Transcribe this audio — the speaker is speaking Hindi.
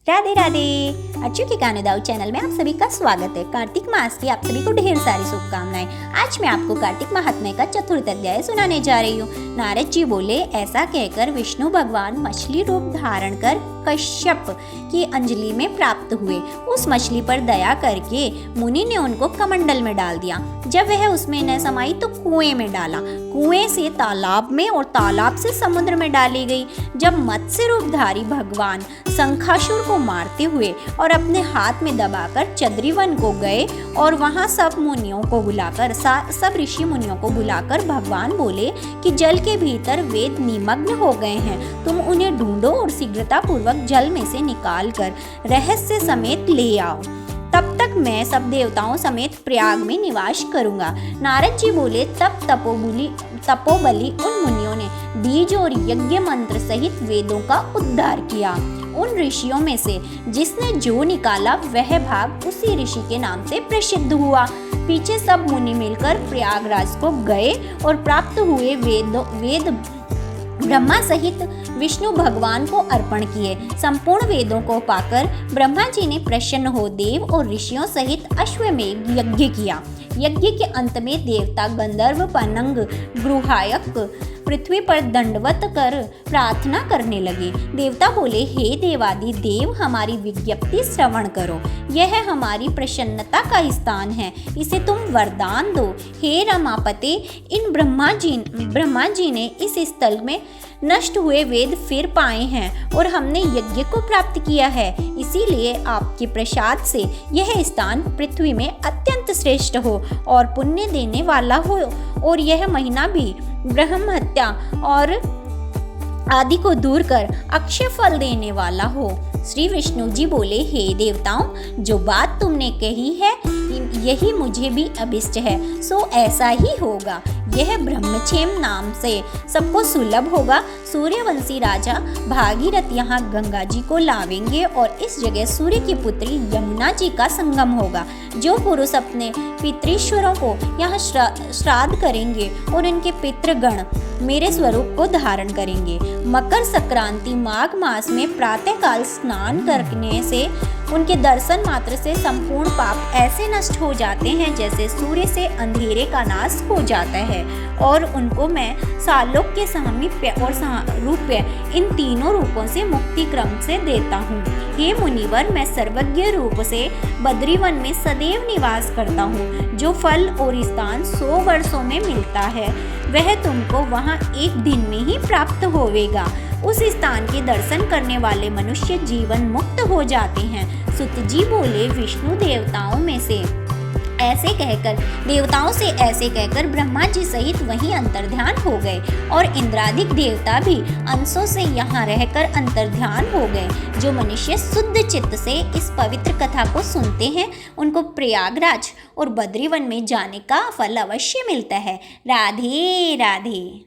राधे राधे। अच्छू के गाने दाऊ चैनल में आप सभी का स्वागत है। कार्तिक मास की आप सभी को ढेर सारी शुभकामनाएं। आज मैं आपको कार्तिक महात्म्य का चतुर्थ अध्याय सुनाने जा रही हूँ। नारद जी बोले, ऐसा कहकर विष्णु भगवान मछली रूप धारण कर कश्यप की अंजलि में प्राप्त हुए। उस मछली पर दया करके मुनि ने उनको कमंडल में डाल दिया। जब वह उसमें न समाई तो कुएं में डाला। कुएं से तालाब में और तालाब से समुद्र में डाली गई। जब मत्स्य रूपधारी भगवान शंखासुर को मारते हुए और अपने हाथ में दबाकर चद्रीवन को गए और वहां सब मुनियों को बुलाकर सब ऋषि मुनियों को बुलाकर भगवान बोले कि जल के भीतर वेद निमग्न हो गए हैं, तुम उन्हें ढूंढो और शीघ्रता पूर्वक जल में से निकाल कर रहस्य समेत ले आओ। तब तक मैं सब देवताओं समेत प्रयाग में निवास करूंगा। नारद जी बोले, तब तपोबली उन मुनियों ने बीज और यज्ञ मंत्र सहित वेदों का उद्धार किया। उन ऋषियों में से जिसने जो निकाला वह भाग उसी ऋषि के नाम से प्रसिद्ध हुआ। पीछे सब मुनि मिलकर प्रयागराज को गए और प्राप्त हुए वेद ब्रह्मा सहित विष्णु भगवान को अर्पण किए। संपूर्ण वेदों को पाकर ब्रह्मा जी ने प्रसन्न हो देव और ऋषियों सहित अश्वमेध यज्ञ किया। यज्ञ के अंत में देवता गंधर्व पनंग गृहायक पृथ्वी पर दंडवत कर प्रार्थना करने लगे। देवता बोले, हे देवादि देव, हमारी विज्ञप्ति श्रवण करो। यह हमारी प्रसन्नता का स्थान है, इसे तुम वरदान दो। हे रमापते, इन ब्रह्मा जी ने इस स्थल में नष्ट हुए वेद फिर पाए हैं और हमने यज्ञ को प्राप्त किया है। इसीलिए आपके प्रसाद से यह स्थान पृथ्वी में अत्यंत श्रेष्ठ हो और पुण्य देने वाला हो, और यह महीना भी ब्रह्म हत्या और आदि को दूर कर अक्षय फल देने वाला हो। श्री विष्णु जी बोले, हे देवताओं, जो बात तुमने कही है यही मुझे भी अभिष्ट है, सो ऐसा ही होगा। यह ब्रह्मक्षेम नाम से सबको सुलभ होगा। सूर्यवंशी राजा भागीरथ यहाँ गंगा जी को लावेंगे और इस जगह सूर्य की पुत्री यमुना जी का संगम होगा। जो पुरुष अपने पितृश्वरों को यहाँ श्राद्ध करेंगे और इनके पितृगण मेरे स्वरूप को धारण करेंगे। मकर संक्रांति माघ मास में प्रातःकाल स्नान करने से उनके दर्शन मात्र से संपूर्ण पाप ऐसे नष्ट हो जाते हैं जैसे सूर्य से अंधेरे का नाश हो जाता है, और उनको मैं सालोक के सामीप्य और सारूप्य इन तीनों रूपों से मुक्ति क्रम से देता हूँ। हे मुनिवर, मैं सर्वज्ञ रूप से बद्रीवन में सदैव निवास करता हूँ। जो फल और स्थान 100 वर्षों में मिलता है वह तुमको वहाँ एक दिन में ही प्राप्त होवेगा। उस स्थान के दर्शन करने वाले मनुष्य जीवन मुक्त हो जाते हैं। सुत जी बोले, विष्णु देवताओं से ऐसे कहकर ब्रह्मा जी सहित वहीं अंतर्ध्यान हो गए, और इंद्रादिक देवता भी अंशों से यहाँ रहकर अंतर्ध्यान हो गए। जो मनुष्य शुद्ध चित्त से इस पवित्र कथा को सुनते हैं उनको प्रयागराज और बद्रीवन में जाने का फल अवश्य मिलता है। राधे राधे।